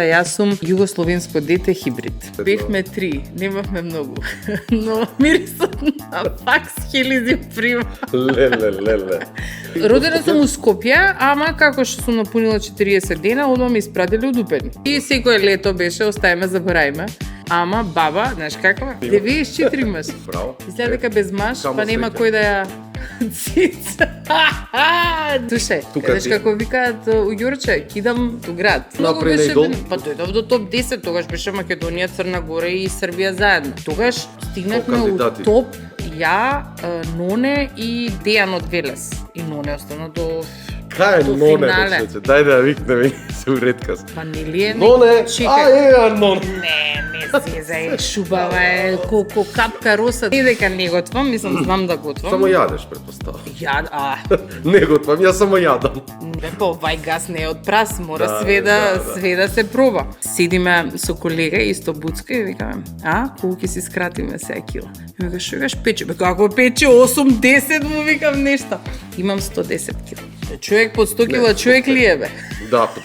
Јас сум југословенско дете хибрид. Бевме 3, немавме многу, но мирисот на факс хелизи прива. Леле. Родена сум у Скопје, ама како што сум напунила 40 дена, одма ме испратиле у Дупен. И секое лето беше, остаеме, заборајме. Ама баба, знаеш каква? 94 маж. Браво. Изгледа дека без маж, Само па нема среќа. кој да ја цица. Слушај, Тука знаеш ти. како викаат у Ѓорче, кидам до град. Многу Напред беше идол. Па дојдов до топ 10, тогаш беше Македонија, Црна Гора и Србија заедно. Тогаш стигнавме у кандидати. топ ја, Ноне и Дејан од Велес. И Ноне остана до Кај до Ноне, финале. беше? Дај да ја викнеме се уредкас. Па нели е? Ноне, Чекај. Ноне. Не се шубава е, колку капка роса. Не дека не готвам, мислам, знам да готвам. Само јадеш, предпоставам. Ја, Не готвам, јас само јадам. не, па овај газ не е од прас, мора Да, све да. да се проба. Седиме со колега исто буцка и викаме, колку ќе си скратиме сега кила? И вика, што викаш пече? Бе, како пече? 8-10 му викам нешто. Имам 110 кила. Човек под 100 кила, човек ли е бе? Да, па